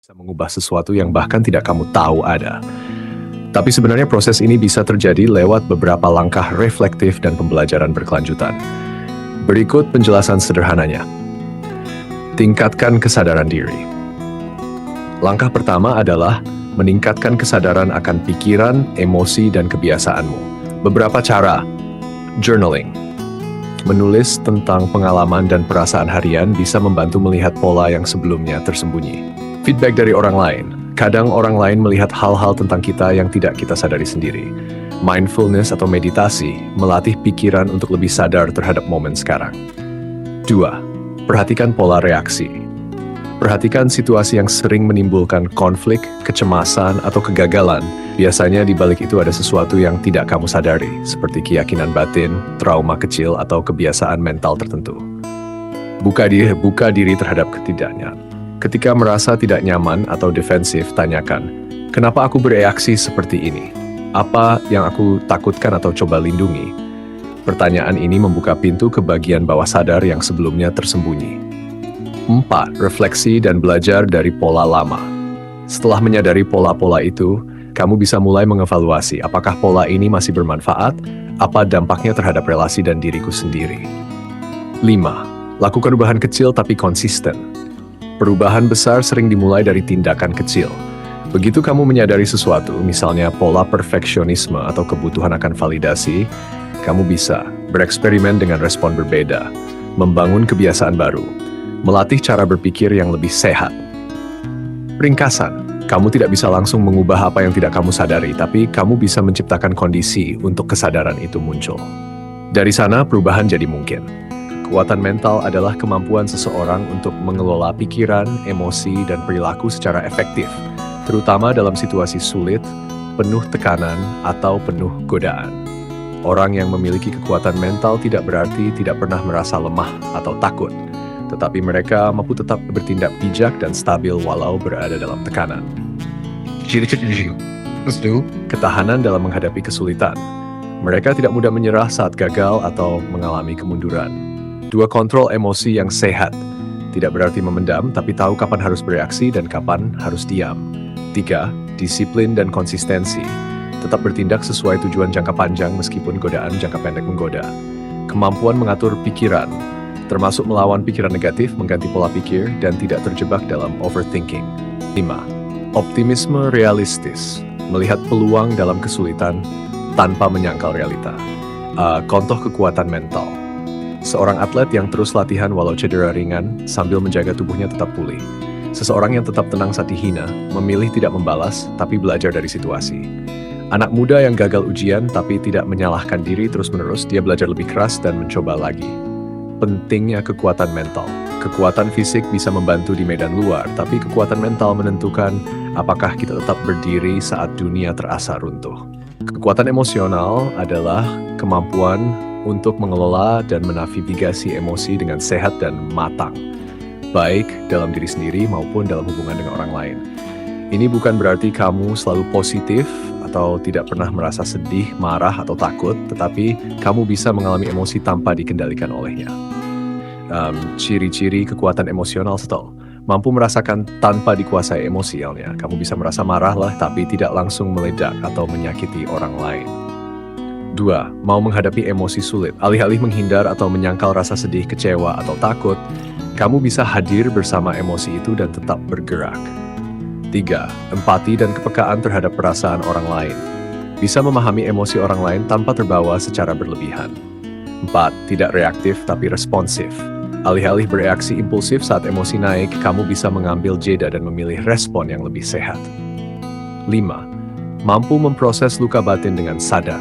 Bisa mengubah sesuatu yang bahkan tidak kamu tahu ada. Tapi sebenarnya proses ini bisa terjadi lewat beberapa langkah reflektif dan pembelajaran berkelanjutan. Berikut penjelasan sederhananya. Tingkatkan kesadaran diri. Langkah pertama adalah meningkatkan kesadaran akan pikiran, emosi, dan kebiasaanmu. Beberapa cara. Journaling. Menulis tentang pengalaman dan perasaan harian bisa membantu melihat pola yang sebelumnya tersembunyi. Feedback dari orang lain. Kadang orang lain melihat hal-hal tentang kita yang tidak kita sadari sendiri. Mindfulness atau meditasi melatih pikiran untuk lebih sadar terhadap momen sekarang. 2. Perhatikan pola reaksi. Perhatikan situasi yang sering menimbulkan konflik, kecemasan, atau kegagalan. Biasanya di balik itu ada sesuatu yang tidak kamu sadari, seperti keyakinan batin, trauma kecil, atau kebiasaan mental tertentu. Buka diri terhadap ketidaknya. Ketika merasa tidak nyaman atau defensif, tanyakan, kenapa aku bereaksi seperti ini? Apa yang aku takutkan atau coba lindungi? Pertanyaan ini membuka pintu ke bagian bawah sadar yang sebelumnya tersembunyi. 4. Refleksi dan belajar dari pola lama. Setelah menyadari pola-pola itu, kamu bisa mulai mengevaluasi apakah pola ini masih bermanfaat, apa dampaknya terhadap relasi dan diriku sendiri. 5. Lakukan perubahan kecil tapi konsisten. Perubahan besar sering dimulai dari tindakan kecil. Begitu kamu menyadari sesuatu, misalnya pola perfeksionisme atau kebutuhan akan validasi, kamu bisa bereksperimen dengan respon berbeda, membangun kebiasaan baru, melatih cara berpikir yang lebih sehat. Ringkasan, kamu tidak bisa langsung mengubah apa yang tidak kamu sadari, tapi kamu bisa menciptakan kondisi untuk kesadaran itu muncul. Dari sana, perubahan jadi mungkin. Kekuatan mental adalah kemampuan seseorang untuk mengelola pikiran, emosi, dan perilaku secara efektif, terutama dalam situasi sulit, penuh tekanan, atau penuh godaan. Orang yang memiliki kekuatan mental tidak berarti tidak pernah merasa lemah atau takut, tetapi mereka mampu tetap bertindak bijak dan stabil walau berada dalam tekanan. Ketahanan dalam menghadapi kesulitan. Mereka tidak mudah menyerah saat gagal atau mengalami kemunduran. 2. Kontrol emosi yang sehat. Tidak berarti memendam, tapi tahu kapan harus bereaksi dan kapan harus diam. 3. Disiplin dan konsistensi. Tetap bertindak sesuai tujuan jangka panjang meskipun godaan jangka pendek menggoda. Kemampuan mengatur pikiran, termasuk melawan pikiran negatif, mengganti pola pikir, dan tidak terjebak dalam overthinking. 5. Optimisme realistis. Melihat peluang dalam kesulitan tanpa menyangkal realita. Contoh kekuatan mental. Seorang atlet yang terus latihan walau cedera ringan sambil menjaga tubuhnya tetap pulih. Seseorang yang tetap tenang saat dihina, memilih tidak membalas tapi belajar dari situasi. Anak muda yang gagal ujian tapi tidak menyalahkan diri terus-menerus, dia belajar lebih keras dan mencoba lagi. Pentingnya kekuatan mental. Kekuatan fisik bisa membantu di medan luar, tapi kekuatan mental menentukan apakah kita tetap berdiri saat dunia terasa runtuh. Kekuatan emosional adalah kemampuan untuk mengelola dan menavigasi emosi dengan sehat dan matang, baik dalam diri sendiri maupun dalam hubungan dengan orang lain. Ini bukan berarti kamu selalu positif atau tidak pernah merasa sedih, marah, atau takut, tetapi kamu bisa mengalami emosi tanpa dikendalikan olehnya. Ciri-ciri kekuatan emosional settle. Mampu merasakan tanpa dikuasai emosialnya. Kamu bisa merasa marah tapi tidak langsung meledak atau menyakiti orang lain. 2. Mau menghadapi emosi sulit. Alih-alih menghindar atau menyangkal rasa sedih, kecewa, atau takut, kamu bisa hadir bersama emosi itu dan tetap bergerak. 3. Empati dan kepekaan terhadap perasaan orang lain. Bisa memahami emosi orang lain tanpa terbawa secara berlebihan. 4. Tidak reaktif tapi responsif. Alih-alih bereaksi impulsif saat emosi naik, kamu bisa mengambil jeda dan memilih respon yang lebih sehat. 5. Mampu memproses luka batin dengan sadar.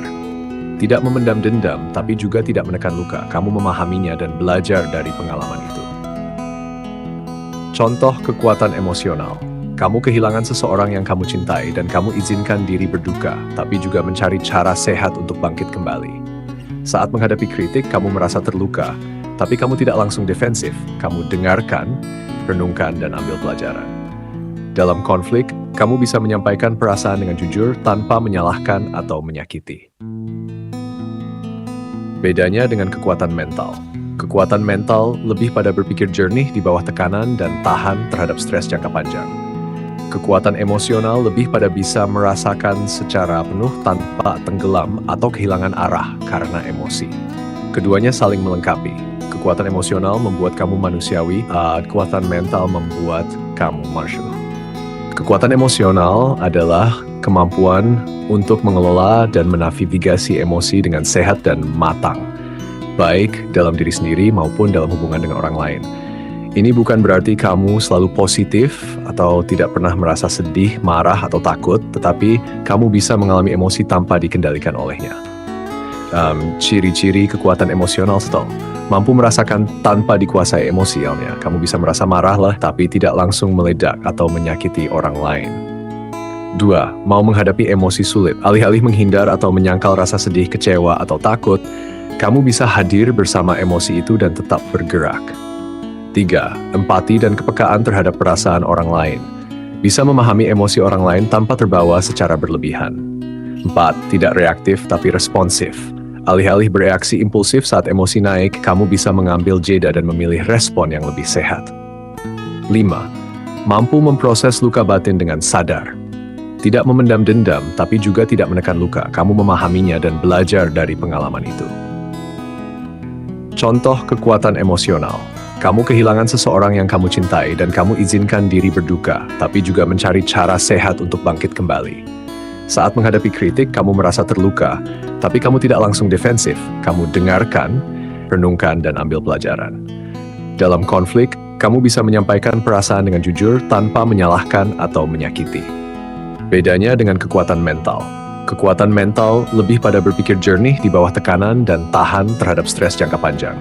Tidak memendam dendam, tapi juga tidak menekan luka. Kamu memahaminya dan belajar dari pengalaman itu. Contoh kekuatan emosional. Kamu kehilangan seseorang yang kamu cintai dan kamu izinkan diri berduka, tapi juga mencari cara sehat untuk bangkit kembali. Saat menghadapi kritik, kamu merasa terluka, tapi kamu tidak langsung defensif. Kamu dengarkan, renungkan, dan ambil pelajaran. Dalam konflik, kamu bisa menyampaikan perasaan dengan jujur tanpa menyalahkan atau menyakiti. Bedanya dengan kekuatan mental. Kekuatan mental lebih pada berpikir jernih di bawah tekanan dan tahan terhadap stres jangka panjang. Kekuatan emosional lebih pada bisa merasakan secara penuh tanpa tenggelam atau kehilangan arah karena emosi. Keduanya saling melengkapi. Kekuatan emosional membuat kamu manusiawi, kekuatan mental membuat kamu martial. Kekuatan emosional adalah kemampuan untuk mengelola dan menavigasi emosi dengan sehat dan matang, baik dalam diri sendiri maupun dalam hubungan dengan orang lain. Ini bukan berarti kamu selalu positif atau tidak pernah merasa sedih, marah, atau takut, tetapi kamu bisa mengalami emosi tanpa dikendalikan olehnya. Ciri-ciri kekuatan emosional mampu merasakan tanpa dikuasai emosinya. Kamu bisa merasa marah tapi tidak langsung meledak atau menyakiti orang lain. 2. Mau menghadapi emosi sulit. Alih-alih menghindar atau menyangkal rasa sedih, kecewa, atau takut, kamu bisa hadir bersama emosi itu dan tetap bergerak. 3. Empati dan kepekaan terhadap perasaan orang lain. Bisa memahami emosi orang lain tanpa terbawa secara berlebihan. 4. Tidak reaktif tapi responsif. Alih-alih bereaksi impulsif saat emosi naik, kamu bisa mengambil jeda dan memilih respon yang lebih sehat. 5. Mampu memproses luka batin dengan sadar. Tidak memendam dendam, tapi juga tidak menekan luka. Kamu memahaminya dan belajar dari pengalaman itu. Contoh kekuatan emosional. Kamu kehilangan seseorang yang kamu cintai dan kamu izinkan diri berduka, tapi juga mencari cara sehat untuk bangkit kembali. Saat menghadapi kritik, kamu merasa terluka, tapi kamu tidak langsung defensif. Kamu dengarkan, renungkan, dan ambil pelajaran. Dalam konflik, kamu bisa menyampaikan perasaan dengan jujur tanpa menyalahkan atau menyakiti. Bedanya dengan kekuatan mental. Kekuatan mental lebih pada berpikir jernih di bawah tekanan dan tahan terhadap stres jangka panjang.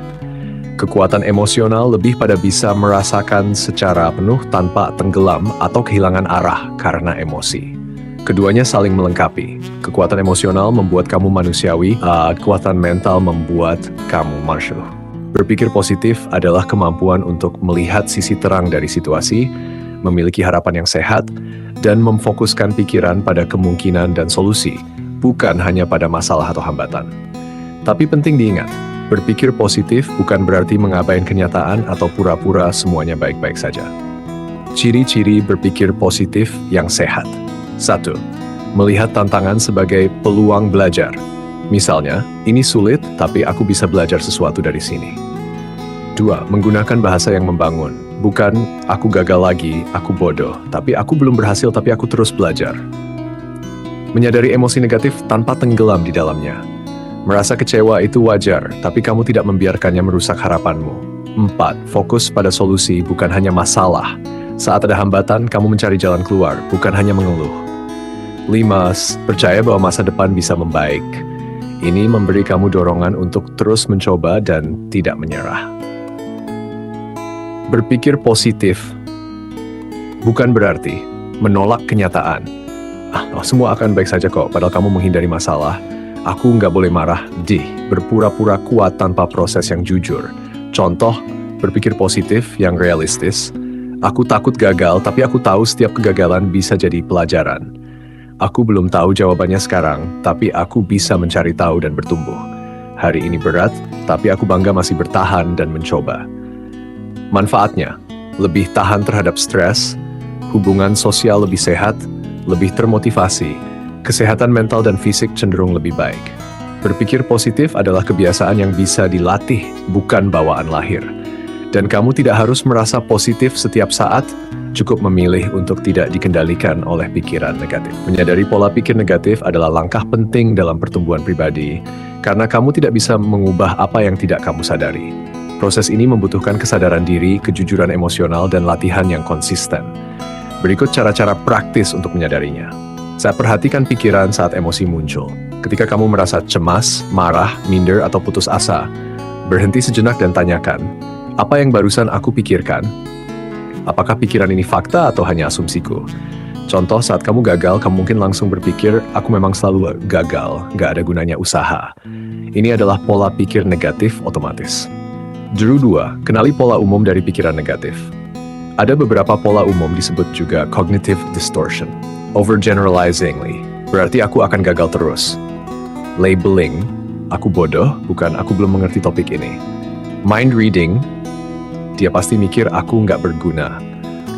Kekuatan emosional lebih pada bisa merasakan secara penuh tanpa tenggelam atau kehilangan arah karena emosi. Keduanya saling melengkapi. Kekuatan emosional membuat kamu manusiawi, kekuatan mental membuat kamu martial. Berpikir positif adalah kemampuan untuk melihat sisi terang dari situasi, memiliki harapan yang sehat, dan memfokuskan pikiran pada kemungkinan dan solusi, bukan hanya pada masalah atau hambatan. Tapi penting diingat, berpikir positif bukan berarti mengabaikan kenyataan atau pura-pura semuanya baik-baik saja. Ciri-ciri berpikir positif yang sehat. 1. Melihat tantangan sebagai peluang belajar. Misalnya, ini sulit, tapi aku bisa belajar sesuatu dari sini. 2. Menggunakan bahasa yang membangun. Bukan, aku gagal lagi, aku bodoh, tapi aku belum berhasil, tapi aku terus belajar. Menyadari emosi negatif tanpa tenggelam di dalamnya. Merasa kecewa itu wajar, tapi kamu tidak membiarkannya merusak harapanmu. 4. Fokus pada solusi, bukan hanya masalah. Saat ada hambatan, kamu mencari jalan keluar, bukan hanya mengeluh. 5. Percaya bahwa masa depan bisa membaik. Ini memberi kamu dorongan untuk terus mencoba dan tidak menyerah. Berpikir positif bukan berarti menolak kenyataan. Semua akan baik saja kok, padahal kamu menghindari masalah. Aku nggak boleh marah, berpura-pura kuat tanpa proses yang jujur. Contoh, berpikir positif yang realistis. Aku takut gagal, tapi aku tahu setiap kegagalan bisa jadi pelajaran. Aku belum tahu jawabannya sekarang, tapi aku bisa mencari tahu dan bertumbuh. Hari ini berat, tapi aku bangga masih bertahan dan mencoba. Manfaatnya, lebih tahan terhadap stres, hubungan sosial lebih sehat, lebih termotivasi, kesehatan mental dan fisik cenderung lebih baik. Berpikir positif adalah kebiasaan yang bisa dilatih, bukan bawaan lahir. Dan kamu tidak harus merasa positif setiap saat, cukup memilih untuk tidak dikendalikan oleh pikiran negatif. Menyadari pola pikir negatif adalah langkah penting dalam pertumbuhan pribadi, karena kamu tidak bisa mengubah apa yang tidak kamu sadari. Proses ini membutuhkan kesadaran diri, kejujuran emosional, dan latihan yang konsisten. Berikut cara-cara praktis untuk menyadarinya. Saya perhatikan pikiran saat emosi muncul. Ketika kamu merasa cemas, marah, minder, atau putus asa, berhenti sejenak dan tanyakan, apa yang barusan aku pikirkan? Apakah pikiran ini fakta atau hanya asumsiku? Contoh, saat kamu gagal, kamu mungkin langsung berpikir, aku memang selalu gagal, gak ada gunanya usaha. Ini adalah pola pikir negatif otomatis. Juru 2, kenali pola umum dari pikiran negatif. Ada beberapa pola umum disebut juga cognitive distortion. Overgeneralizingly, berarti aku akan gagal terus. Labeling, aku bodoh, bukan aku belum mengerti topik ini. Mind reading, dia pasti mikir aku nggak berguna.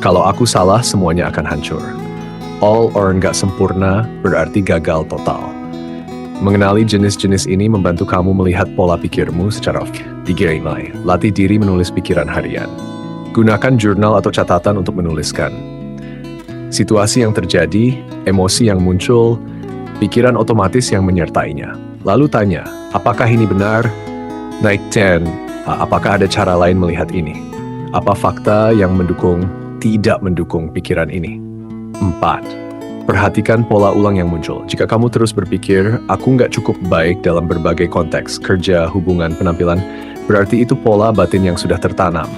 Kalau aku salah, semuanya akan hancur. All or nggak sempurna berarti gagal total. Mengenali jenis-jenis ini membantu kamu melihat pola pikirmu secara off. 3. Latih diri menulis pikiran harian. Gunakan jurnal atau catatan untuk menuliskan situasi yang terjadi, emosi yang muncul, pikiran otomatis yang menyertainya. Lalu tanya, apakah ini benar? Naik 10, apakah ada cara lain melihat ini? Apa fakta yang mendukung, tidak mendukung pikiran ini? 4. Perhatikan pola ulang yang muncul. Jika kamu terus berpikir, aku nggak cukup baik dalam berbagai konteks, kerja, hubungan, penampilan, berarti itu pola batin yang sudah tertanam.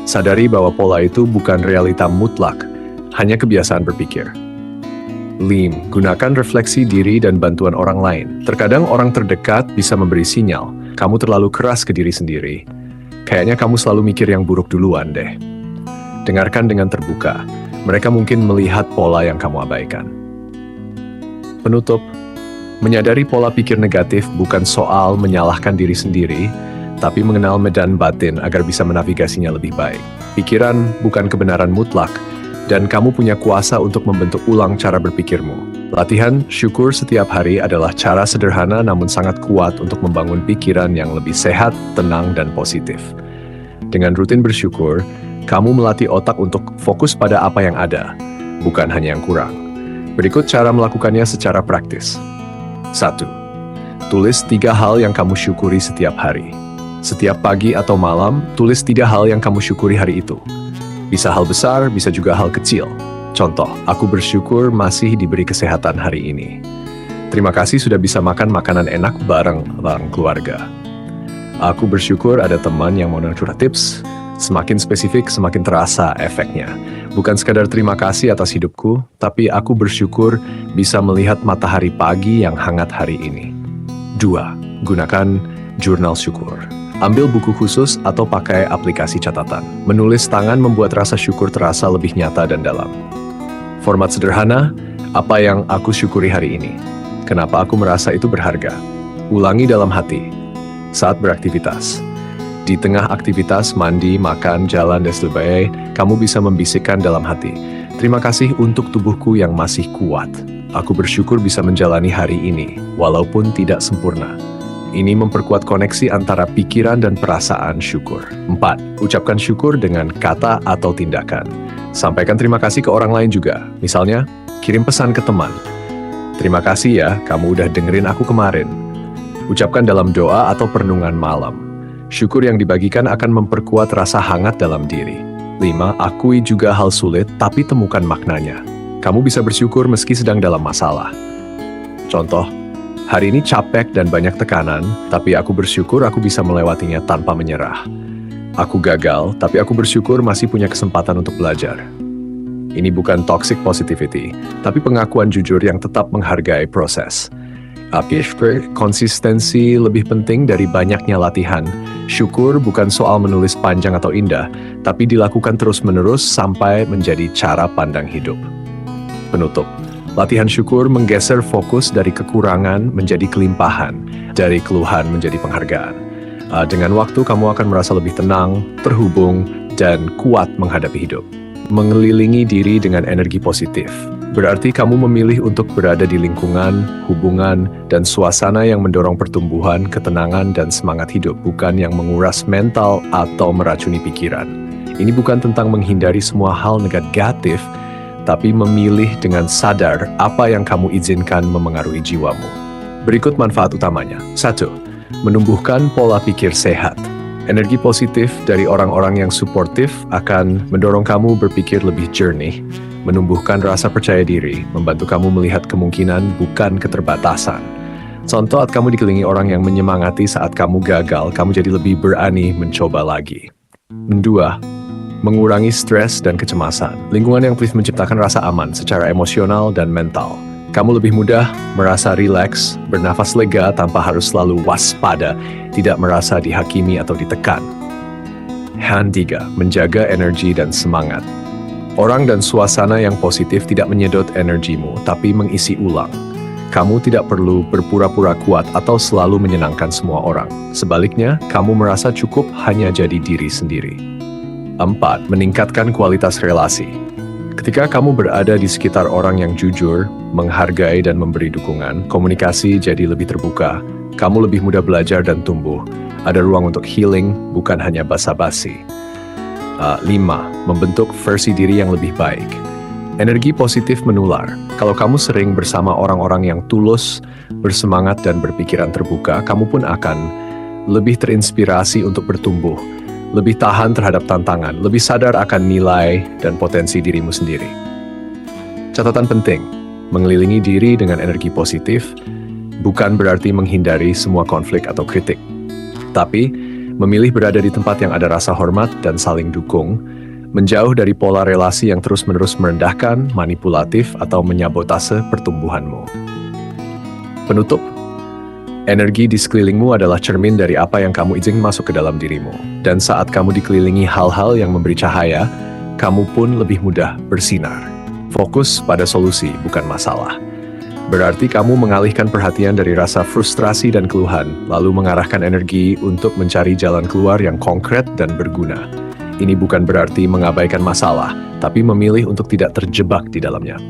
Sadari bahwa pola itu bukan realita mutlak, hanya kebiasaan berpikir. 5. Gunakan refleksi diri dan bantuan orang lain. Terkadang orang terdekat bisa memberi sinyal, kamu terlalu keras ke diri sendiri. Kayaknya kamu selalu mikir yang buruk duluan deh. Dengarkan dengan terbuka. Mereka mungkin melihat pola yang kamu abaikan. Penutup, menyadari pola pikir negatif bukan soal menyalahkan diri sendiri, tapi mengenal medan batin agar bisa menavigasinya lebih baik. Pikiran bukan kebenaran mutlak, dan kamu punya kuasa untuk membentuk ulang cara berpikirmu. Latihan syukur setiap hari adalah cara sederhana namun sangat kuat untuk membangun pikiran yang lebih sehat, tenang, dan positif. Dengan rutin bersyukur, kamu melatih otak untuk fokus pada apa yang ada, bukan hanya yang kurang. Berikut cara melakukannya secara praktis. 1. Tulis 3 hal yang kamu syukuri setiap hari. Setiap pagi atau malam, tulis 3 hal yang kamu syukuri hari itu. Bisa hal besar, bisa juga hal kecil. Contoh, aku bersyukur masih diberi kesehatan hari ini. Terima kasih sudah bisa makan makanan enak bareng keluarga. Aku bersyukur ada teman yang mau curhat tips. Semakin spesifik, semakin terasa efeknya. Bukan sekadar terima kasih atas hidupku, tapi aku bersyukur bisa melihat matahari pagi yang hangat hari ini. 2. Gunakan jurnal syukur. Ambil buku khusus atau pakai aplikasi catatan. Menulis tangan membuat rasa syukur terasa lebih nyata dan dalam. Format sederhana, apa yang aku syukuri hari ini? Kenapa aku merasa itu berharga? Ulangi dalam hati saat beraktivitas. Di tengah aktivitas, mandi, makan, jalan, dan sebagainya, kamu bisa membisikkan dalam hati, terima kasih untuk tubuhku yang masih kuat. Aku bersyukur bisa menjalani hari ini, walaupun tidak sempurna. Ini memperkuat koneksi antara pikiran dan perasaan syukur. 4. Ucapkan syukur dengan kata atau tindakan. Sampaikan terima kasih ke orang lain juga. Misalnya, kirim pesan ke teman. Terima kasih ya, kamu udah dengerin aku kemarin. Ucapkan dalam doa atau perenungan malam. Syukur yang dibagikan akan memperkuat rasa hangat dalam diri. 5. Akui juga hal sulit, tapi temukan maknanya. Kamu bisa bersyukur meski sedang dalam masalah. Contoh, hari ini capek dan banyak tekanan, tapi aku bersyukur aku bisa melewatinya tanpa menyerah. Aku gagal, tapi aku bersyukur masih punya kesempatan untuk belajar. Ini bukan toxic positivity, tapi pengakuan jujur yang tetap menghargai proses. Konsistensi lebih penting dari banyaknya latihan. Syukur bukan soal menulis panjang atau indah, tapi dilakukan terus-menerus sampai menjadi cara pandang hidup. Penutup, latihan syukur menggeser fokus dari kekurangan menjadi kelimpahan, dari keluhan menjadi penghargaan. Dengan waktu, kamu akan merasa lebih tenang, terhubung, dan kuat menghadapi hidup. Mengelilingi diri dengan energi positif. Berarti kamu memilih untuk berada di lingkungan, hubungan, dan suasana yang mendorong pertumbuhan, ketenangan, dan semangat hidup, bukan yang menguras mental atau meracuni pikiran. Ini bukan tentang menghindari semua hal negatif, tapi memilih dengan sadar apa yang kamu izinkan memengaruhi jiwamu. Berikut manfaat utamanya. 1. Menumbuhkan pola pikir sehat. Energi positif dari orang-orang yang suportif akan mendorong kamu berpikir lebih jernih, menumbuhkan rasa percaya diri, membantu kamu melihat kemungkinan bukan keterbatasan. Contoh, saat kamu dikelilingi orang yang menyemangati saat kamu gagal, kamu jadi lebih berani mencoba lagi. 2. Mengurangi stres dan kecemasan. Lingkungan yang please menciptakan rasa aman secara emosional dan mental. Kamu lebih mudah merasa rileks, bernafas lega tanpa harus selalu waspada, tidak merasa dihakimi atau ditekan. 3. Menjaga energi dan semangat. Orang dan suasana yang positif tidak menyedot energimu, tapi mengisi ulang. Kamu tidak perlu berpura-pura kuat atau selalu menyenangkan semua orang. Sebaliknya, kamu merasa cukup hanya jadi diri sendiri. 4. Meningkatkan kualitas relasi. Ketika kamu berada di sekitar orang yang jujur, menghargai dan memberi dukungan, komunikasi jadi lebih terbuka, kamu lebih mudah belajar dan tumbuh. Ada ruang untuk healing, bukan hanya basa-basi. 5. Membentuk versi diri yang lebih baik. Energi positif menular. Kalau kamu sering bersama orang-orang yang tulus, bersemangat dan berpikiran terbuka, kamu pun akan lebih terinspirasi untuk bertumbuh, lebih tahan terhadap tantangan, lebih sadar akan nilai dan potensi dirimu sendiri. Catatan penting, mengelilingi diri dengan energi positif bukan berarti menghindari semua konflik atau kritik. Tapi, memilih berada di tempat yang ada rasa hormat dan saling dukung, menjauh dari pola relasi yang terus-menerus merendahkan, manipulatif, atau menyabotase pertumbuhanmu. Penutup, energi di sekelilingmu adalah cermin dari apa yang kamu izinkan masuk ke dalam dirimu. Dan saat kamu dikelilingi hal-hal yang memberi cahaya, kamu pun lebih mudah bersinar. Fokus pada solusi, bukan masalah. Berarti kamu mengalihkan perhatian dari rasa frustrasi dan keluhan, lalu mengarahkan energi untuk mencari jalan keluar yang konkret dan berguna. Ini bukan berarti mengabaikan masalah, tapi memilih untuk tidak terjebak di dalamnya.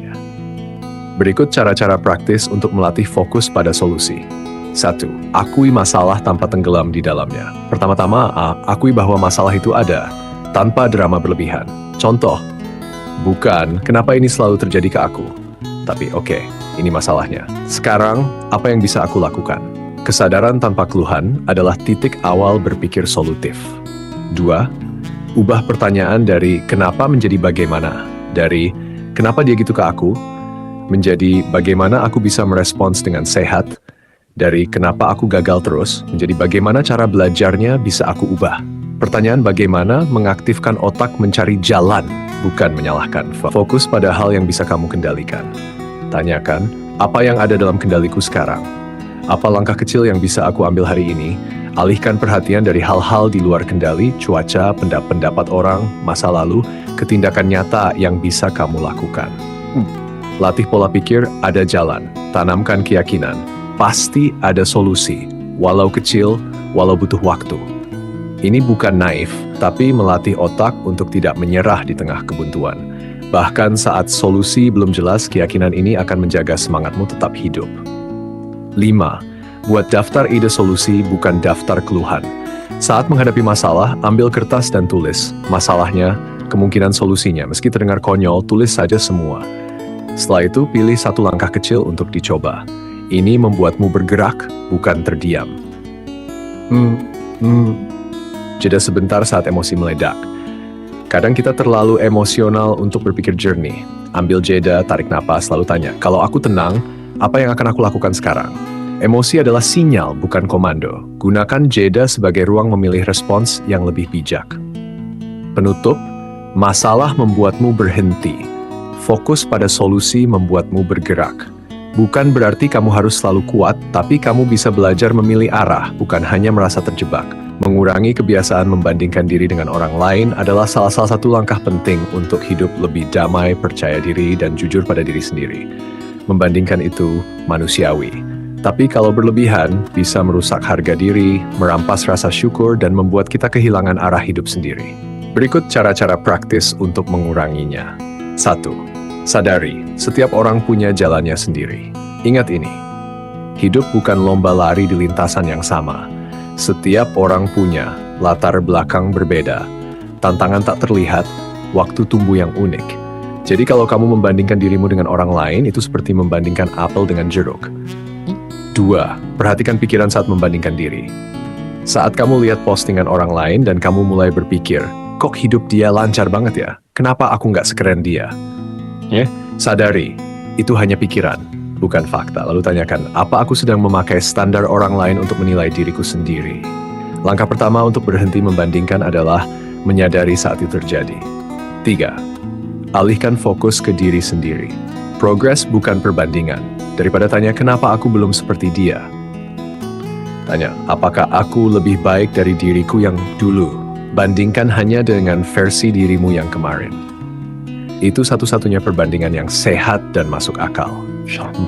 Berikut cara-cara praktis untuk melatih fokus pada solusi. 1. Akui masalah tanpa tenggelam di dalamnya. Pertama-tama, akui bahwa masalah itu ada, tanpa drama berlebihan. Contoh, bukan, kenapa ini selalu terjadi ke aku? Tapi oke, ini masalahnya. Sekarang, apa yang bisa aku lakukan? Kesadaran tanpa keluhan adalah titik awal berpikir solutif. 2. Ubah pertanyaan dari kenapa menjadi bagaimana. Dari kenapa dia gitu ke aku, menjadi bagaimana aku bisa merespons dengan sehat. Dari kenapa aku gagal terus, menjadi bagaimana cara belajarnya bisa aku ubah. Pertanyaan bagaimana mengaktifkan otak mencari jalan, bukan menyalahkan. Fokus pada hal yang bisa kamu kendalikan. Tanyakan, apa yang ada dalam kendaliku sekarang? Apa langkah kecil yang bisa aku ambil hari ini? Alihkan perhatian dari hal-hal di luar kendali, cuaca, pendapat orang, masa lalu, ke tindakan nyata yang bisa kamu lakukan. Latih pola pikir, ada jalan. Tanamkan keyakinan, pasti ada solusi, walau kecil, walau butuh waktu. Ini bukan naif, tapi melatih otak untuk tidak menyerah di tengah kebuntuan. Bahkan saat solusi belum jelas, keyakinan ini akan menjaga semangatmu tetap hidup. 5. Buat daftar ide solusi, bukan daftar keluhan. Saat menghadapi masalah, ambil kertas dan tulis masalahnya, kemungkinan solusinya. Meski terdengar konyol, tulis saja semua. Setelah itu, pilih satu langkah kecil untuk dicoba. Ini membuatmu bergerak, bukan terdiam. Jeda sebentar saat emosi meledak. Kadang kita terlalu emosional untuk berpikir jernih. Ambil jeda, tarik napas, lalu tanya, kalau aku tenang, apa yang akan aku lakukan sekarang? Emosi adalah sinyal, bukan komando. Gunakan jeda sebagai ruang memilih respons yang lebih bijak. Penutup, masalah membuatmu berhenti. Fokus pada solusi membuatmu bergerak. Bukan berarti kamu harus selalu kuat, tapi kamu bisa belajar memilih arah, bukan hanya merasa terjebak. Mengurangi kebiasaan membandingkan diri dengan orang lain adalah salah satu langkah penting untuk hidup lebih damai, percaya diri, dan jujur pada diri sendiri. Membandingkan itu manusiawi. Tapi kalau berlebihan, bisa merusak harga diri, merampas rasa syukur, dan membuat kita kehilangan arah hidup sendiri. Berikut cara-cara praktis untuk menguranginya. 1. Sadari, setiap orang punya jalannya sendiri. Ingat ini, hidup bukan lomba lari di lintasan yang sama. Setiap orang punya latar belakang berbeda, tantangan tak terlihat, waktu tumbuh yang unik. Jadi kalau kamu membandingkan dirimu dengan orang lain, itu seperti membandingkan apel dengan jeruk. 2. Perhatikan pikiran saat membandingkan diri. Saat kamu lihat postingan orang lain dan kamu mulai berpikir, kok hidup dia lancar banget ya? Kenapa aku nggak sekeren dia? Sadari, itu hanya pikiran, bukan fakta. Lalu tanyakan, apa aku sedang memakai standar orang lain untuk menilai diriku sendiri? Langkah pertama untuk berhenti membandingkan adalah menyadari saat itu terjadi. 3. Alihkan fokus ke diri sendiri. Progres bukan perbandingan. Daripada tanya, kenapa aku belum seperti dia? Tanya, apakah aku lebih baik dari diriku yang dulu? Bandingkan hanya dengan versi dirimu yang kemarin. Itu satu-satunya perbandingan yang sehat dan masuk akal. 4.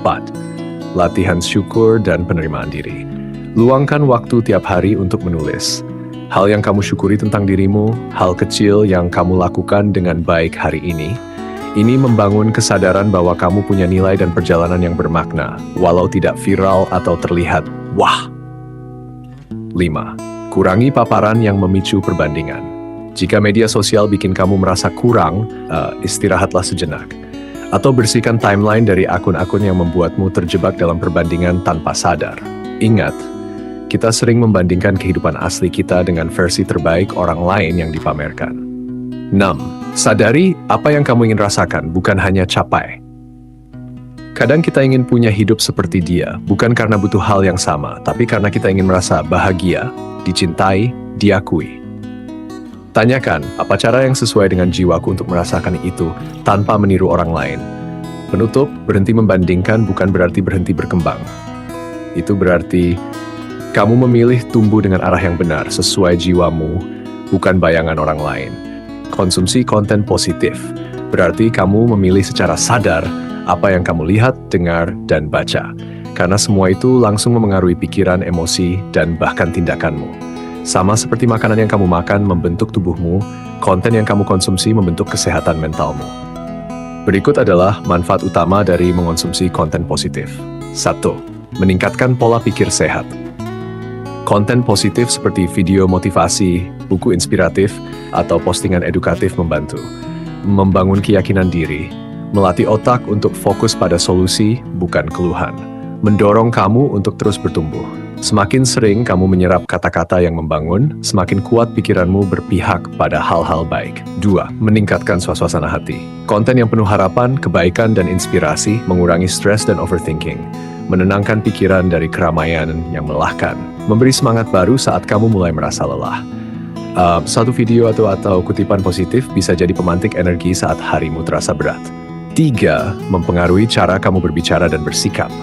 Latihan syukur dan penerimaan diri. Luangkan waktu tiap hari untuk menulis. Hal yang kamu syukuri tentang dirimu, hal kecil yang kamu lakukan dengan baik hari ini membangun kesadaran bahwa kamu punya nilai dan perjalanan yang bermakna, walau tidak viral atau terlihat wah. 5. Kurangi paparan yang memicu perbandingan. Jika media sosial bikin kamu merasa kurang, istirahatlah sejenak. Atau bersihkan timeline dari akun-akun yang membuatmu terjebak dalam perbandingan tanpa sadar. Ingat, kita sering membandingkan kehidupan asli kita dengan versi terbaik orang lain yang dipamerkan. 6. Sadari apa yang kamu ingin rasakan, bukan hanya capai. Kadang kita ingin punya hidup seperti dia, bukan karena butuh hal yang sama, tapi karena kita ingin merasa bahagia, dicintai, diakui. Tanyakan, apa cara yang sesuai dengan jiwaku untuk merasakan itu tanpa meniru orang lain? Penutup, berhenti membandingkan bukan berarti berhenti berkembang. Itu berarti kamu memilih tumbuh dengan arah yang benar sesuai jiwamu, bukan bayangan orang lain. Konsumsi konten positif, berarti kamu memilih secara sadar apa yang kamu lihat, dengar, dan baca. Karena semua itu langsung memengaruhi pikiran, emosi, dan bahkan tindakanmu. Sama seperti makanan yang kamu makan membentuk tubuhmu, konten yang kamu konsumsi membentuk kesehatan mentalmu. Berikut adalah manfaat utama dari mengonsumsi konten positif. 1. Meningkatkan pola pikir sehat. Konten positif seperti video motivasi, buku inspiratif, atau postingan edukatif membantu membangun keyakinan diri, melatih otak untuk fokus pada solusi, bukan keluhan, mendorong kamu untuk terus bertumbuh. Semakin sering kamu menyerap kata-kata yang membangun, semakin kuat pikiranmu berpihak pada hal-hal baik. 2. Meningkatkan suasana hati. Konten yang penuh harapan, kebaikan, dan inspirasi mengurangi stres dan overthinking, menenangkan pikiran dari keramaian yang melelahkan, memberi semangat baru saat kamu mulai merasa lelah. Satu video atau kutipan positif bisa jadi pemantik energi saat harimu terasa berat. 3. Mempengaruhi cara kamu berbicara dan bersikap.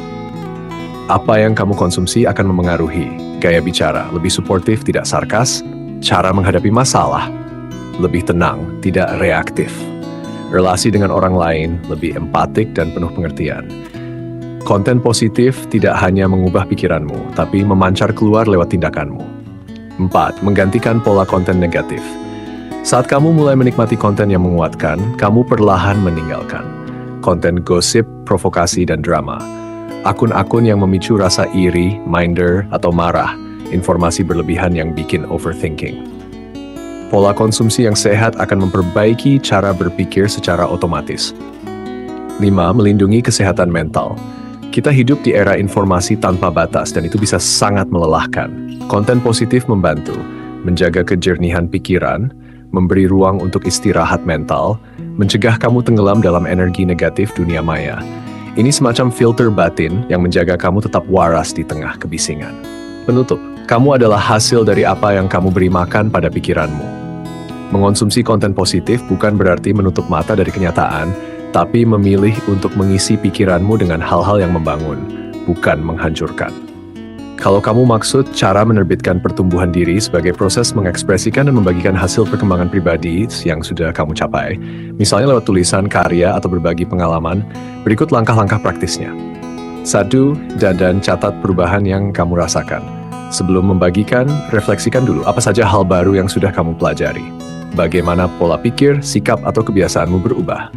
Apa yang kamu konsumsi akan memengaruhi gaya bicara, lebih suportif, tidak sarkas, cara menghadapi masalah, lebih tenang, tidak reaktif, relasi dengan orang lain, lebih empatik dan penuh pengertian. Konten positif tidak hanya mengubah pikiranmu, tapi memancar keluar lewat tindakanmu. 4. Menggantikan pola konten negatif. Saat kamu mulai menikmati konten yang menguatkan, kamu perlahan meninggalkan konten gosip, provokasi, dan drama. Akun-akun yang memicu rasa iri, minder, atau marah, informasi berlebihan yang bikin overthinking. Pola konsumsi yang sehat akan memperbaiki cara berpikir secara otomatis. 5. Melindungi kesehatan mental. Kita hidup di era informasi tanpa batas dan itu bisa sangat melelahkan. Konten positif membantu menjaga kejernihan pikiran, memberi ruang untuk istirahat mental, mencegah kamu tenggelam dalam energi negatif dunia maya. Ini semacam filter batin yang menjaga kamu tetap waras di tengah kebisingan. Penutup, kamu adalah hasil dari apa yang kamu beri makan pada pikiranmu. Mengonsumsi konten positif bukan berarti menutup mata dari kenyataan, tapi memilih untuk mengisi pikiranmu dengan hal-hal yang membangun, bukan menghancurkan. Kalau kamu maksud cara menerbitkan pertumbuhan diri sebagai proses mengekspresikan dan membagikan hasil perkembangan pribadi yang sudah kamu capai, misalnya lewat tulisan, karya, atau berbagi pengalaman, berikut langkah-langkah praktisnya. 1. Dan catat perubahan yang kamu rasakan. Sebelum membagikan, refleksikan dulu apa saja hal baru yang sudah kamu pelajari. Bagaimana pola pikir, sikap, atau kebiasaanmu berubah.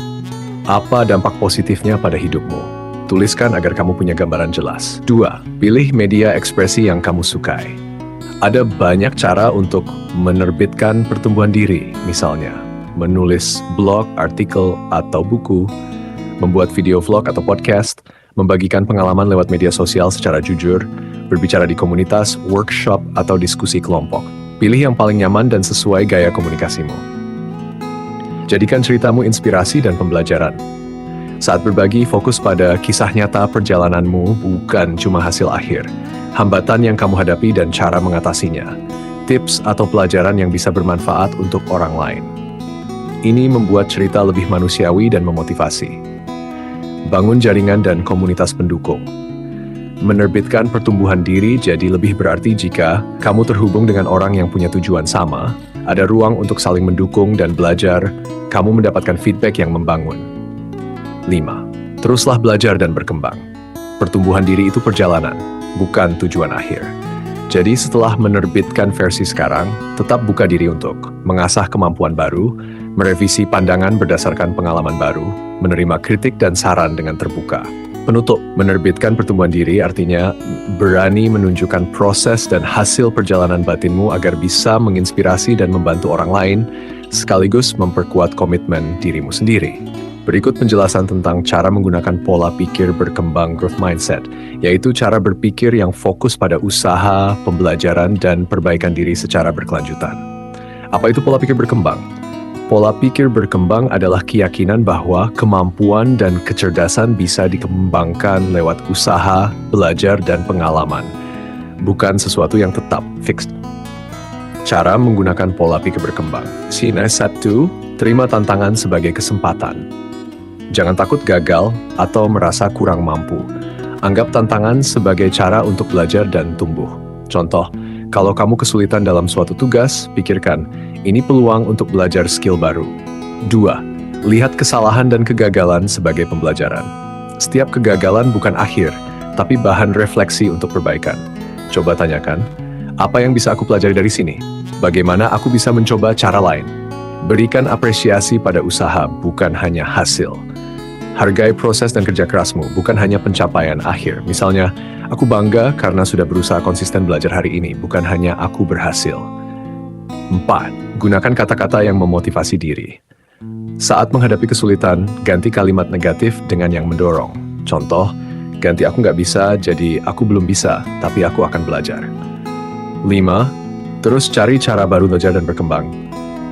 Apa dampak positifnya pada hidupmu? Tuliskan agar kamu punya gambaran jelas. 2. Pilih media ekspresi yang kamu sukai. Ada banyak cara untuk menerbitkan pertumbuhan diri, misalnya menulis blog, artikel, atau buku, membuat video vlog atau podcast, membagikan pengalaman lewat media sosial secara jujur, berbicara di komunitas, workshop, atau diskusi kelompok. Pilih yang paling nyaman dan sesuai gaya komunikasimu. Jadikan ceritamu inspirasi dan pembelajaran. Saat berbagi, fokus pada kisah nyata perjalananmu, bukan cuma hasil akhir. Hambatan yang kamu hadapi dan cara mengatasinya. Tips atau pelajaran yang bisa bermanfaat untuk orang lain. Ini membuat cerita lebih manusiawi dan memotivasi. Bangun jaringan dan komunitas pendukung. Menerbitkan pertumbuhan diri jadi lebih berarti jika kamu terhubung dengan orang yang punya tujuan sama, ada ruang untuk saling mendukung dan belajar, kamu mendapatkan feedback yang membangun. 5. Teruslah belajar dan berkembang. Pertumbuhan diri itu perjalanan, bukan tujuan akhir. Jadi setelah menerbitkan versi sekarang, tetap buka diri untuk mengasah kemampuan baru, merevisi pandangan berdasarkan pengalaman baru, menerima kritik dan saran dengan terbuka. Penutup, menerbitkan pertumbuhan diri artinya berani menunjukkan proses dan hasil perjalanan batinmu agar bisa menginspirasi dan membantu orang lain, sekaligus memperkuat komitmen dirimu sendiri. Berikut penjelasan tentang cara menggunakan pola pikir berkembang growth mindset, yaitu cara berpikir yang fokus pada usaha, pembelajaran, dan perbaikan diri secara berkelanjutan. Apa itu pola pikir berkembang? Pola pikir berkembang adalah keyakinan bahwa kemampuan dan kecerdasan bisa dikembangkan lewat usaha, belajar, dan pengalaman, bukan sesuatu yang tetap, fixed. Cara menggunakan pola pikir berkembang. Sini 1, terima tantangan sebagai kesempatan. Jangan takut gagal atau merasa kurang mampu. Anggap tantangan sebagai cara untuk belajar dan tumbuh. Contoh, kalau kamu kesulitan dalam suatu tugas, pikirkan, ini peluang untuk belajar skill baru. 2. Lihat kesalahan dan kegagalan sebagai pembelajaran. Setiap kegagalan bukan akhir, tapi bahan refleksi untuk perbaikan. Coba tanyakan, apa yang bisa aku pelajari dari sini? Bagaimana aku bisa mencoba cara lain? Berikan apresiasi pada usaha, bukan hanya hasil. Hargai proses dan kerja kerasmu, bukan hanya pencapaian akhir. Misalnya, aku bangga karena sudah berusaha konsisten belajar hari ini, bukan hanya aku berhasil. 4. Gunakan kata-kata yang memotivasi diri. Saat menghadapi kesulitan, ganti kalimat negatif dengan yang mendorong. Contoh, ganti aku nggak bisa, jadi aku belum bisa, tapi aku akan belajar. 5. Terus cari cara baru belajar dan berkembang.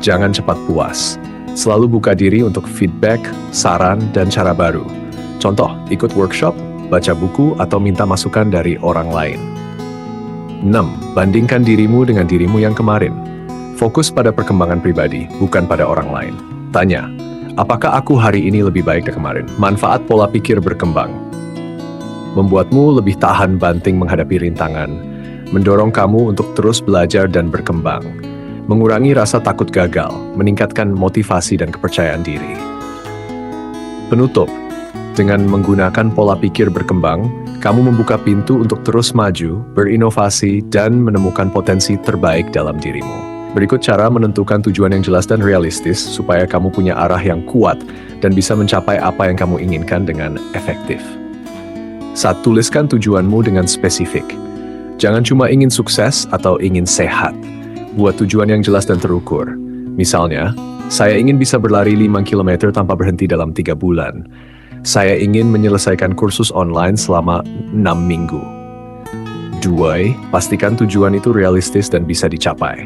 Jangan cepat puas. Selalu buka diri untuk feedback, saran, dan cara baru. Contoh, ikut workshop, baca buku, atau minta masukan dari orang lain. 6. Bandingkan dirimu dengan dirimu yang kemarin. Fokus pada perkembangan pribadi, bukan pada orang lain. Tanya, apakah aku hari ini lebih baik dari kemarin? Manfaat pola pikir berkembang. Membuatmu lebih tahan banting menghadapi rintangan, mendorong kamu untuk terus belajar dan berkembang, mengurangi rasa takut gagal, meningkatkan motivasi dan kepercayaan diri. Penutup, dengan menggunakan pola pikir berkembang, kamu membuka pintu untuk terus maju, berinovasi, dan menemukan potensi terbaik dalam dirimu. Berikut cara menentukan tujuan yang jelas dan realistis supaya kamu punya arah yang kuat dan bisa mencapai apa yang kamu inginkan dengan efektif. 1. Tuliskan tujuanmu dengan spesifik. Jangan cuma ingin sukses atau ingin sehat. Buat tujuan yang jelas dan terukur. Misalnya, saya ingin bisa berlari 5 km tanpa berhenti dalam 3 bulan. Saya ingin menyelesaikan kursus online selama 6 minggu. 2. Pastikan tujuan itu realistis dan bisa dicapai.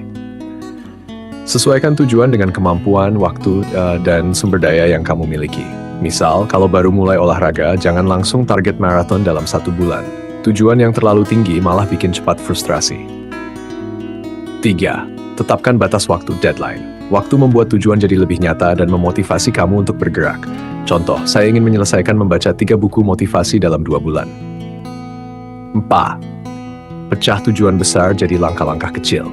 Sesuaikan tujuan dengan kemampuan, waktu, dan sumber daya yang kamu miliki. Misal, kalau baru mulai olahraga, jangan langsung target maraton dalam 1 bulan. Tujuan yang terlalu tinggi malah bikin cepat frustrasi. 3. Tetapkan batas waktu deadline. Waktu membuat tujuan jadi lebih nyata dan memotivasi kamu untuk bergerak. Contoh, saya ingin menyelesaikan membaca 3 buku motivasi dalam 2 bulan. 4. Pecah tujuan besar jadi langkah-langkah kecil.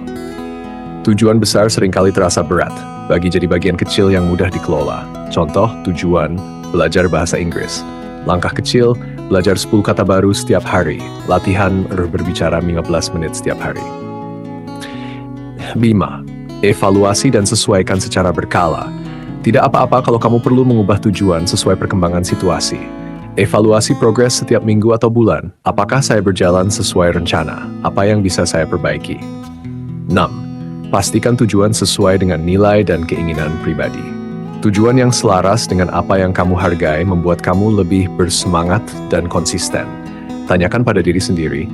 Tujuan besar seringkali terasa berat, bagi jadi bagian kecil yang mudah dikelola. Contoh, tujuan belajar bahasa Inggris. Langkah kecil, belajar 10 kata baru setiap hari. Latihan berbicara 15 menit setiap hari. 5. Evaluasi dan sesuaikan secara berkala. Tidak apa-apa kalau kamu perlu mengubah tujuan sesuai perkembangan situasi. Evaluasi progres setiap minggu atau bulan. Apakah saya berjalan sesuai rencana? Apa yang bisa saya perbaiki? 6. Pastikan tujuan sesuai dengan nilai dan keinginan pribadi. Tujuan yang selaras dengan apa yang kamu hargai membuat kamu lebih bersemangat dan konsisten. Tanyakan pada diri sendiri,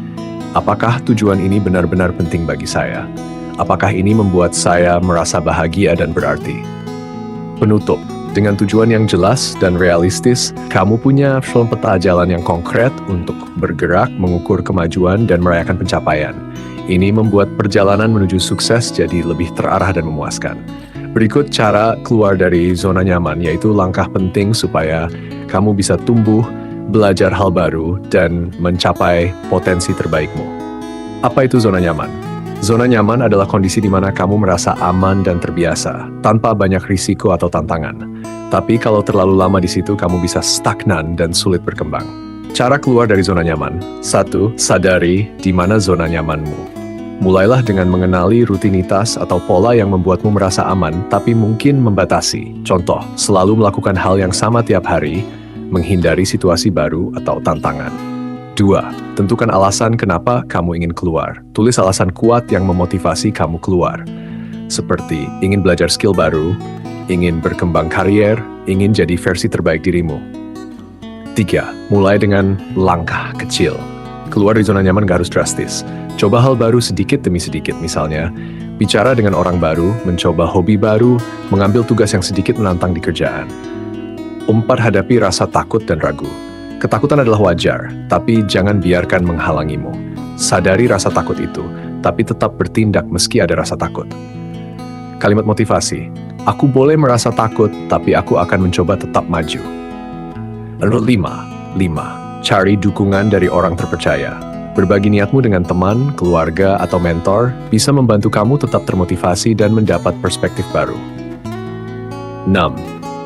apakah tujuan ini benar-benar penting bagi saya? Apakah ini membuat saya merasa bahagia dan berarti? Penutup, dengan tujuan yang jelas dan realistis, kamu punya peta jalan yang konkret untuk bergerak, mengukur kemajuan, dan merayakan pencapaian. Ini membuat perjalanan menuju sukses jadi lebih terarah dan memuaskan. Berikut cara keluar dari zona nyaman, yaitu langkah penting supaya kamu bisa tumbuh, belajar hal baru, dan mencapai potensi terbaikmu. Apa itu zona nyaman? Zona nyaman adalah kondisi di mana kamu merasa aman dan terbiasa, tanpa banyak risiko atau tantangan. Tapi kalau terlalu lama di situ, kamu bisa stagnan dan sulit berkembang. Cara keluar dari zona nyaman. 1. Sadari di mana zona nyamanmu. Mulailah dengan mengenali rutinitas atau pola yang membuatmu merasa aman, tapi mungkin membatasi. Contoh, selalu melakukan hal yang sama tiap hari, menghindari situasi baru atau tantangan. 2. Tentukan alasan kenapa kamu ingin keluar. Tulis alasan kuat yang memotivasi kamu keluar. Seperti ingin belajar skill baru, ingin berkembang karier, ingin jadi versi terbaik dirimu. 3. Mulai dengan langkah kecil. Keluar dari zona nyaman gak harus drastis. Coba hal baru sedikit demi sedikit, misalnya bicara dengan orang baru, mencoba hobi baru, mengambil tugas yang sedikit menantang di kerjaan. 4. Hadapi rasa takut dan ragu. Ketakutan adalah wajar, tapi jangan biarkan menghalangimu. Sadari rasa takut itu, tapi tetap bertindak meski ada rasa takut. Kalimat motivasi, aku boleh merasa takut, tapi aku akan mencoba tetap maju. Lalu 5. Cari dukungan dari orang terpercaya. Berbagi niatmu dengan teman, keluarga, atau mentor bisa membantu kamu tetap termotivasi dan mendapat perspektif baru. 6.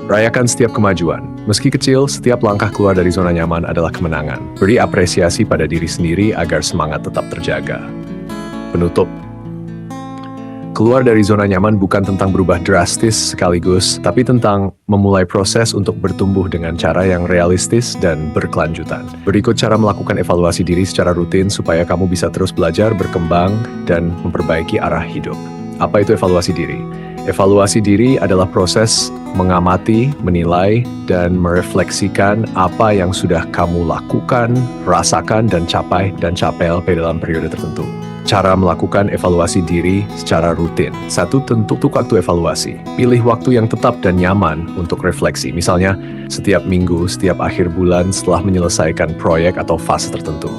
Rayakan setiap kemajuan. Meski kecil, setiap langkah keluar dari zona nyaman adalah kemenangan. Beri apresiasi pada diri sendiri agar semangat tetap terjaga. Penutup. Keluar dari zona nyaman bukan tentang berubah drastis sekaligus, tapi tentang memulai proses untuk bertumbuh dengan cara yang realistis dan berkelanjutan. Berikut cara melakukan evaluasi diri secara rutin supaya kamu bisa terus belajar, berkembang, dan memperbaiki arah hidup. Apa itu evaluasi diri? Evaluasi diri adalah proses mengamati, menilai, dan merefleksikan apa yang sudah kamu lakukan, rasakan, dan capai dalam periode tertentu. Cara melakukan evaluasi diri secara rutin. 1. Tentu waktu evaluasi. Pilih waktu yang tetap dan nyaman untuk refleksi. Misalnya, setiap minggu, setiap akhir bulan setelah menyelesaikan proyek atau fase tertentu.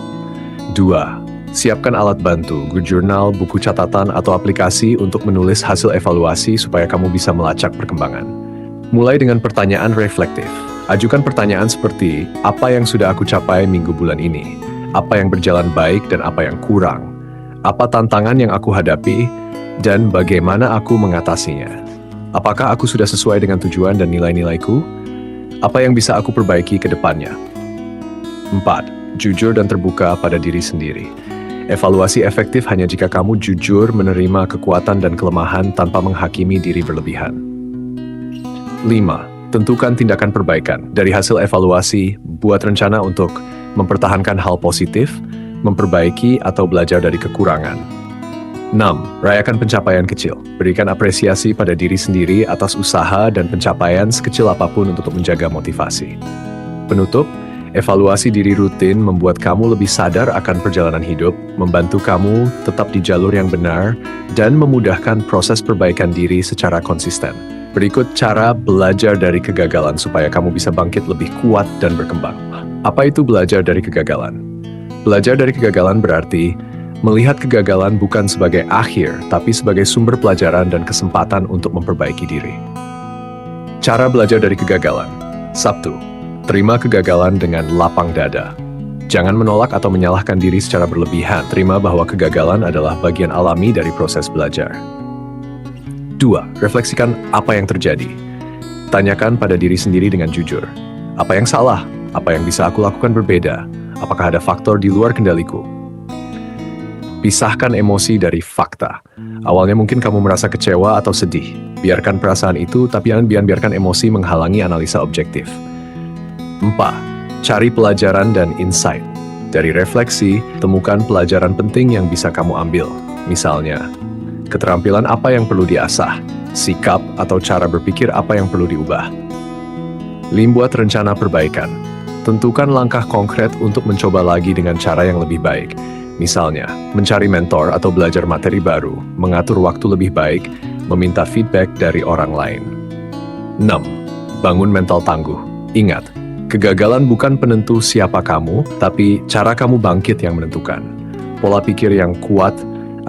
2. Siapkan alat bantu, good journal, buku catatan, atau aplikasi untuk menulis hasil evaluasi supaya kamu bisa melacak perkembangan. Mulai dengan pertanyaan reflektif. Ajukan pertanyaan seperti, apa yang sudah aku capai minggu bulan ini? Apa yang berjalan baik dan apa yang kurang? Apa tantangan yang aku hadapi, dan bagaimana aku mengatasinya? Apakah aku sudah sesuai dengan tujuan dan nilai-nilaiku? Apa yang bisa aku perbaiki ke depannya? 4. Jujur dan terbuka pada diri sendiri. Evaluasi efektif hanya jika kamu jujur menerima kekuatan dan kelemahan tanpa menghakimi diri berlebihan. 5. Tentukan tindakan perbaikan. Dari hasil evaluasi, buat rencana untuk mempertahankan hal positif, memperbaiki atau belajar dari kekurangan. 6. Rayakan pencapaian kecil. Berikan apresiasi pada diri sendiri atas usaha dan pencapaian sekecil apapun untuk menjaga motivasi. Penutup, evaluasi diri rutin membuat kamu lebih sadar akan perjalanan hidup, membantu kamu tetap di jalur yang benar, dan memudahkan proses perbaikan diri secara konsisten. Berikut cara belajar dari kegagalan supaya kamu bisa bangkit lebih kuat dan berkembang. Apa itu belajar dari kegagalan? Belajar dari kegagalan berarti melihat kegagalan bukan sebagai akhir, tapi sebagai sumber pelajaran dan kesempatan untuk memperbaiki diri. Cara belajar dari kegagalan. 1. Terima kegagalan dengan lapang dada. Jangan menolak atau menyalahkan diri secara berlebihan. Terima bahwa kegagalan adalah bagian alami dari proses belajar. 2. Refleksikan apa yang terjadi. Tanyakan pada diri sendiri dengan jujur. Apa yang salah? Apa yang bisa aku lakukan berbeda? Apakah ada faktor di luar kendaliku? Pisahkan emosi dari fakta. Awalnya mungkin kamu merasa kecewa atau sedih. Biarkan perasaan itu, tapi jangan biarkan emosi menghalangi analisa objektif. 4. Cari pelajaran dan insight. Dari refleksi, temukan pelajaran penting yang bisa kamu ambil. Misalnya, keterampilan apa yang perlu diasah, sikap atau cara berpikir apa yang perlu diubah. 5. Buat rencana perbaikan. Tentukan langkah konkret untuk mencoba lagi dengan cara yang lebih baik. Misalnya, mencari mentor atau belajar materi baru, mengatur waktu lebih baik, meminta feedback dari orang lain. 6. Bangun mental tangguh. Ingat, kegagalan bukan penentu siapa kamu, tapi cara kamu bangkit yang menentukan. Pola pikir yang kuat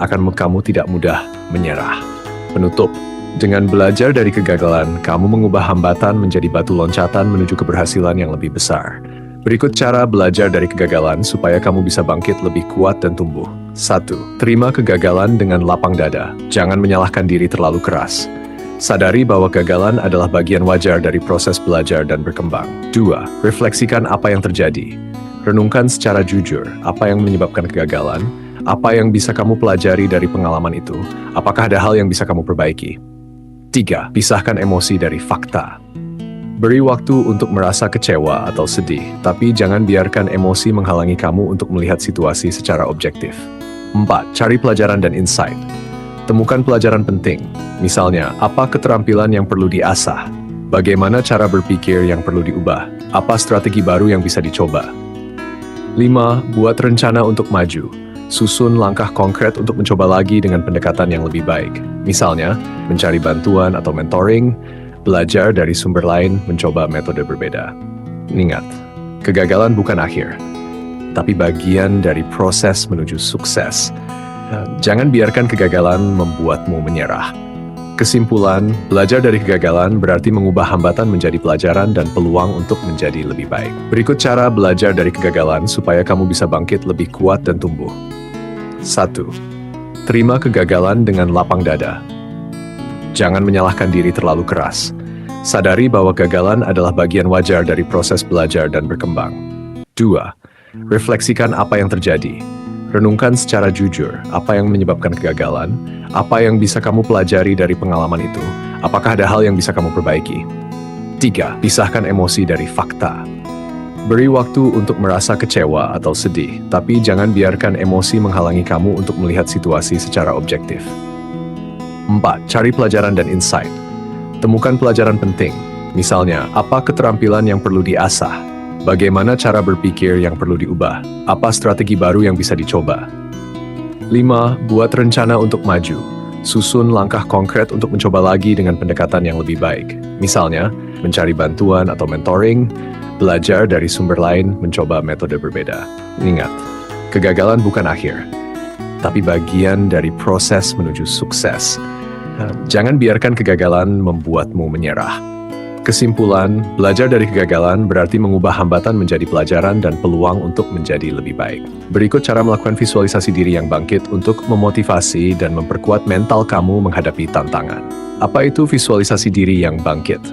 akan membuat kamu tidak mudah menyerah. Penutup. Dengan belajar dari kegagalan, kamu mengubah hambatan menjadi batu loncatan menuju keberhasilan yang lebih besar. Berikut cara belajar dari kegagalan supaya kamu bisa bangkit lebih kuat dan tumbuh. 1. Terima kegagalan dengan lapang dada. Jangan menyalahkan diri terlalu keras. Sadari bahwa kegagalan adalah bagian wajar dari proses belajar dan berkembang. 2. Refleksikan apa yang terjadi. Renungkan secara jujur apa yang menyebabkan kegagalan, Apa yang bisa kamu pelajari dari pengalaman itu? Apakah ada hal yang bisa kamu perbaiki? 3. Pisahkan emosi dari fakta. Beri waktu untuk merasa kecewa atau sedih, tapi jangan biarkan emosi menghalangi kamu untuk melihat situasi secara objektif. 4. Cari pelajaran dan insight. Temukan pelajaran penting, misalnya apa keterampilan yang perlu diasah, bagaimana cara berpikir yang perlu diubah, apa strategi baru yang bisa dicoba. 5. Buat rencana untuk maju. Susun langkah konkret untuk mencoba lagi dengan pendekatan yang lebih baik. Misalnya, mencari bantuan atau mentoring, belajar dari sumber lain, mencoba metode berbeda. Ingat, kegagalan bukan akhir, tapi bagian dari proses menuju sukses. Jangan biarkan kegagalan membuatmu menyerah. Kesimpulan, belajar dari kegagalan berarti mengubah hambatan menjadi pelajaran dan peluang untuk menjadi lebih baik. Berikut cara belajar dari kegagalan supaya kamu bisa bangkit lebih kuat dan tumbuh. 1. Terima kegagalan dengan lapang dada. Jangan menyalahkan diri terlalu keras. Sadari bahwa kegagalan adalah bagian wajar dari proses belajar dan berkembang. 2. Refleksikan apa yang terjadi. Renungkan secara jujur apa yang menyebabkan kegagalan, apa yang bisa kamu pelajari dari pengalaman itu, apakah ada hal yang bisa kamu perbaiki. 3. Pisahkan emosi dari fakta. Beri waktu untuk merasa kecewa atau sedih, tapi jangan biarkan emosi menghalangi kamu untuk melihat situasi secara objektif. 4. Cari pelajaran dan insight. Temukan pelajaran penting, misalnya apa keterampilan yang perlu diasah, bagaimana cara berpikir yang perlu diubah, apa strategi baru yang bisa dicoba. 5. Buat rencana untuk maju. Susun langkah konkret untuk mencoba lagi dengan pendekatan yang lebih baik. Misalnya, mencari bantuan atau mentoring, belajar dari sumber lain, mencoba metode berbeda. Ingat, kegagalan bukan akhir, tapi bagian dari proses menuju sukses. Jangan biarkan kegagalan membuatmu menyerah. Kesimpulan, belajar dari kegagalan berarti mengubah hambatan menjadi pelajaran dan peluang untuk menjadi lebih baik. Berikut cara melakukan visualisasi diri yang bangkit untuk memotivasi dan memperkuat mental kamu menghadapi tantangan. Apa itu visualisasi diri yang bangkit?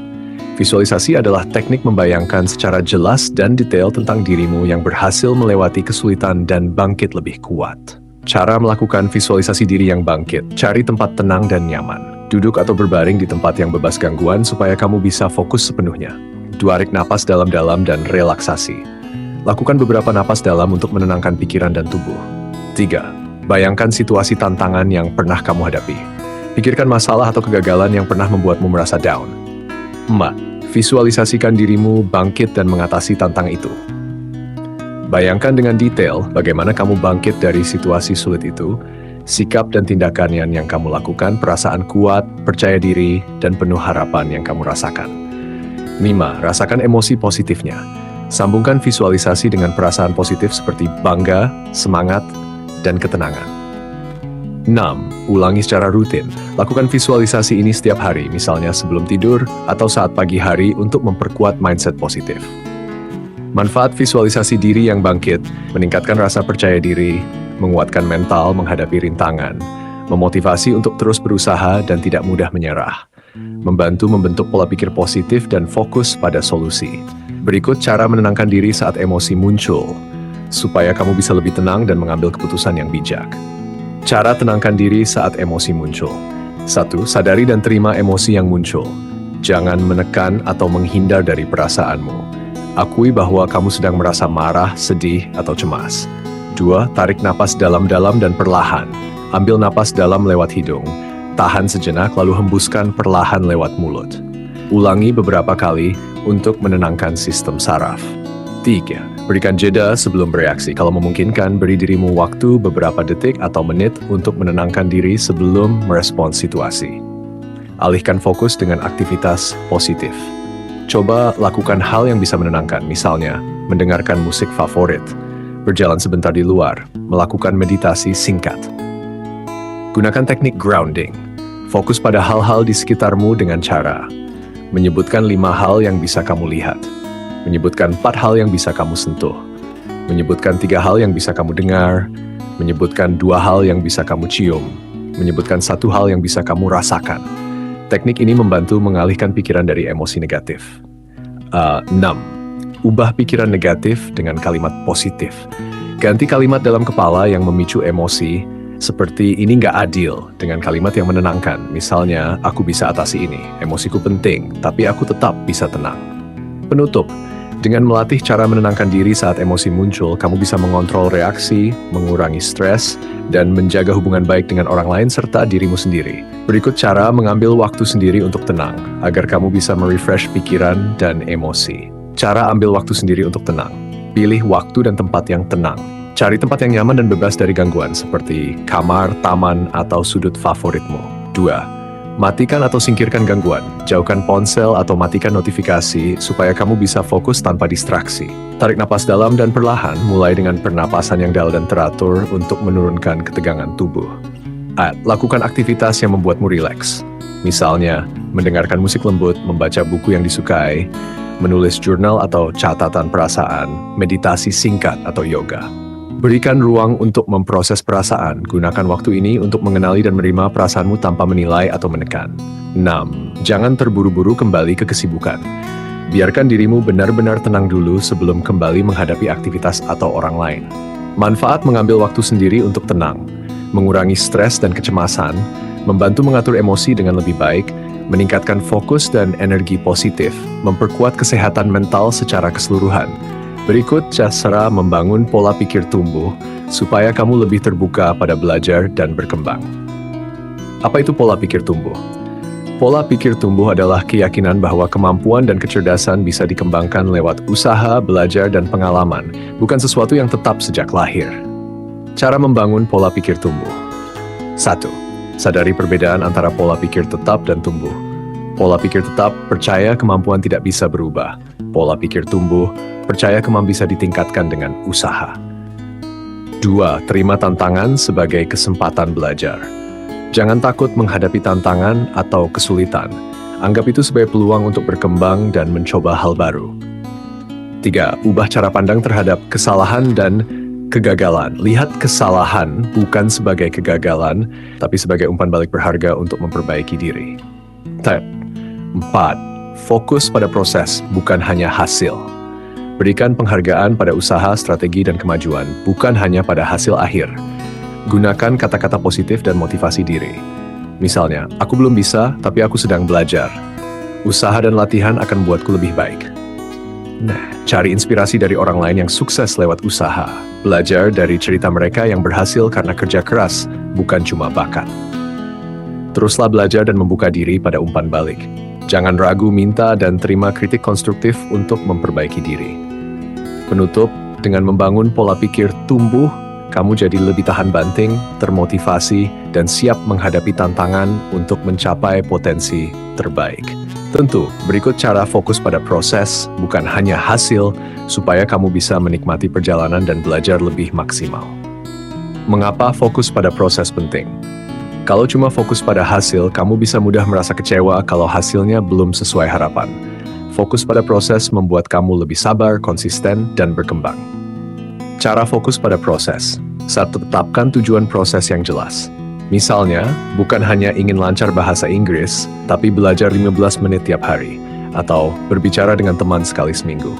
Visualisasi adalah teknik membayangkan secara jelas dan detail tentang dirimu yang berhasil melewati kesulitan dan bangkit lebih kuat. Cara melakukan visualisasi diri yang bangkit, cari tempat tenang dan nyaman. Duduk atau berbaring di tempat yang bebas gangguan supaya kamu bisa fokus sepenuhnya. Tarik napas dalam-dalam dan relaksasi. Lakukan beberapa napas dalam untuk menenangkan pikiran dan tubuh. 3. Bayangkan situasi tantangan yang pernah kamu hadapi. Pikirkan masalah atau kegagalan yang pernah membuatmu merasa down. 4. Visualisasikan dirimu bangkit dan mengatasi tantangan itu. Bayangkan dengan detail bagaimana kamu bangkit dari situasi sulit itu, sikap dan tindakan yang kamu lakukan, perasaan kuat, percaya diri, dan penuh harapan yang kamu rasakan. 5. Rasakan emosi positifnya. Sambungkan visualisasi dengan perasaan positif seperti bangga, semangat, dan ketenangan. 6. Ulangi secara rutin. Lakukan visualisasi ini setiap hari, misalnya sebelum tidur atau saat pagi hari untuk memperkuat mindset positif. Manfaat visualisasi diri yang bangkit, meningkatkan rasa percaya diri, menguatkan mental menghadapi rintangan, memotivasi untuk terus berusaha dan tidak mudah menyerah, membantu membentuk pola pikir positif dan fokus pada solusi. Berikut cara menenangkan diri saat emosi muncul, supaya kamu bisa lebih tenang dan mengambil keputusan yang bijak. Cara tenangkan diri saat emosi muncul. 1. Sadari dan terima emosi yang muncul. Jangan menekan atau menghindar dari perasaanmu. Akui bahwa kamu sedang merasa marah, sedih, atau cemas. 2. Tarik napas dalam-dalam dan perlahan. Ambil napas dalam lewat hidung. Tahan sejenak lalu hembuskan perlahan lewat mulut. Ulangi beberapa kali untuk menenangkan sistem saraf. 3. Berikan jeda sebelum bereaksi. Kalau memungkinkan, beri dirimu waktu beberapa detik atau menit untuk menenangkan diri sebelum merespons situasi. Alihkan fokus dengan aktivitas positif. Coba lakukan hal yang bisa menenangkan, misalnya mendengarkan musik favorit, berjalan sebentar di luar, melakukan meditasi singkat. Gunakan teknik grounding. Fokus pada hal-hal di sekitarmu dengan cara menyebutkan 5 hal yang bisa kamu lihat, menyebutkan 4 hal yang bisa kamu sentuh, menyebutkan 3 hal yang bisa kamu dengar, menyebutkan 2 hal yang bisa kamu cium, menyebutkan 1 hal yang bisa kamu rasakan. Teknik ini membantu mengalihkan pikiran dari emosi negatif. 6. Ubah pikiran negatif dengan kalimat positif. Ganti kalimat dalam kepala yang memicu emosi, seperti ini nggak adil, dengan kalimat yang menenangkan. Misalnya, aku bisa atasi ini, emosiku penting, tapi aku tetap bisa tenang. Penutup, dengan melatih cara menenangkan diri saat emosi muncul, kamu bisa mengontrol reaksi, mengurangi stres, dan menjaga hubungan baik dengan orang lain serta dirimu sendiri. Berikut cara mengambil waktu sendiri untuk tenang, agar kamu bisa merefresh pikiran dan emosi. Cara ambil waktu sendiri untuk tenang. Pilih waktu dan tempat yang tenang. Cari tempat yang nyaman dan bebas dari gangguan, seperti kamar, taman, atau sudut favoritmu. 2. Matikan atau singkirkan gangguan. Jauhkan ponsel atau matikan notifikasi supaya kamu bisa fokus tanpa distraksi. Tarik napas dalam dan perlahan, mulai dengan pernapasan yang dalam dan teratur untuk menurunkan ketegangan tubuh. Lakukan aktivitas yang membuatmu rileks. Misalnya, mendengarkan musik lembut, membaca buku yang disukai, menulis jurnal atau catatan perasaan, meditasi singkat atau yoga. Berikan ruang untuk memproses perasaan. Gunakan waktu ini untuk mengenali dan menerima perasaanmu tanpa menilai atau menekan. 6. Jangan terburu-buru kembali ke kesibukan. Biarkan dirimu benar-benar tenang dulu sebelum kembali menghadapi aktivitas atau orang lain. Manfaat mengambil waktu sendiri untuk tenang, mengurangi stres dan kecemasan, membantu mengatur emosi dengan lebih baik, meningkatkan fokus dan energi positif, memperkuat kesehatan mental secara keseluruhan. Berikut cara membangun pola pikir tumbuh, supaya kamu lebih terbuka pada belajar dan berkembang. Apa itu pola pikir tumbuh? Pola pikir tumbuh adalah keyakinan bahwa kemampuan dan kecerdasan bisa dikembangkan lewat usaha, belajar, dan pengalaman, bukan sesuatu yang tetap sejak lahir. Cara membangun pola pikir tumbuh. 1. Sadari perbedaan antara pola pikir tetap dan tumbuh. Pola pikir tetap percaya kemampuan tidak bisa berubah. Pola pikir tumbuh percaya kemampuan bisa ditingkatkan dengan usaha. 2. Terima tantangan sebagai kesempatan belajar. Jangan takut menghadapi tantangan atau kesulitan. Anggap itu sebagai peluang untuk berkembang dan mencoba hal baru. 3. Ubah cara pandang terhadap kesalahan dan kegagalan. Lihat kesalahan bukan sebagai kegagalan, tapi sebagai umpan balik berharga untuk memperbaiki diri. 4. Fokus pada proses, bukan hanya hasil. Berikan penghargaan pada usaha, strategi, dan kemajuan, bukan hanya pada hasil akhir. Gunakan kata-kata positif dan motivasi diri. Misalnya, aku belum bisa, tapi aku sedang belajar. Usaha dan latihan akan membuatku lebih baik. Cari inspirasi dari orang lain yang sukses lewat usaha. Belajar dari cerita mereka yang berhasil karena kerja keras, bukan cuma bakat. Teruslah belajar dan membuka diri pada umpan balik. Jangan ragu minta dan terima kritik konstruktif untuk memperbaiki diri. Penutup, dengan membangun pola pikir tumbuh, kamu jadi lebih tahan banting, termotivasi, dan siap menghadapi tantangan untuk mencapai potensi terbaik. Tentu, berikut cara fokus pada proses, bukan hanya hasil, supaya kamu bisa menikmati perjalanan dan belajar lebih maksimal. Mengapa fokus pada proses penting? Kalau cuma fokus pada hasil, kamu bisa mudah merasa kecewa kalau hasilnya belum sesuai harapan. Fokus pada proses membuat kamu lebih sabar, konsisten, dan berkembang. Cara fokus pada proses. 1. Tetapkan tujuan proses yang jelas. Misalnya, bukan hanya ingin lancar bahasa Inggris, tapi belajar 15 menit tiap hari, atau berbicara dengan teman sekali seminggu.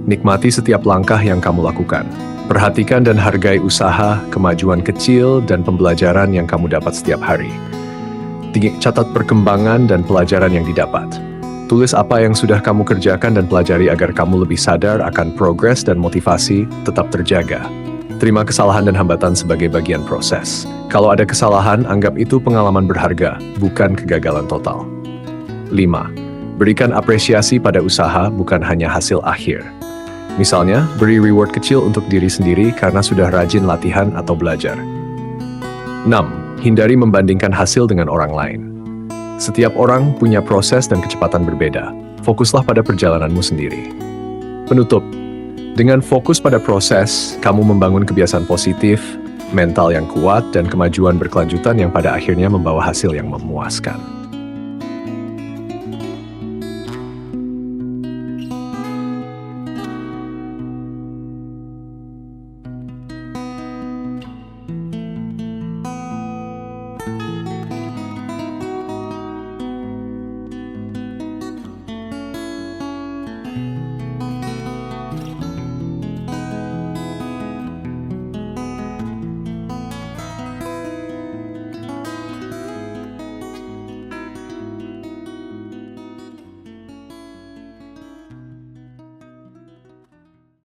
Nikmati setiap langkah yang kamu lakukan. Perhatikan dan hargai usaha, kemajuan kecil, dan pembelajaran yang kamu dapat setiap hari. Catat perkembangan dan pelajaran yang didapat. Tulis apa yang sudah kamu kerjakan dan pelajari agar kamu lebih sadar akan progres dan motivasi tetap terjaga. Terima kesalahan dan hambatan sebagai bagian proses. Kalau ada kesalahan, anggap itu pengalaman berharga, bukan kegagalan total. 5. Berikan apresiasi pada usaha, bukan hanya hasil akhir. Misalnya, beri reward kecil untuk diri sendiri karena sudah rajin latihan atau belajar. 6. Hindari membandingkan hasil dengan orang lain. Setiap orang punya proses dan kecepatan berbeda. Fokuslah pada perjalananmu sendiri. Penutup, dengan fokus pada proses, kamu membangun kebiasaan positif, mental yang kuat, dan kemajuan berkelanjutan yang pada akhirnya membawa hasil yang memuaskan.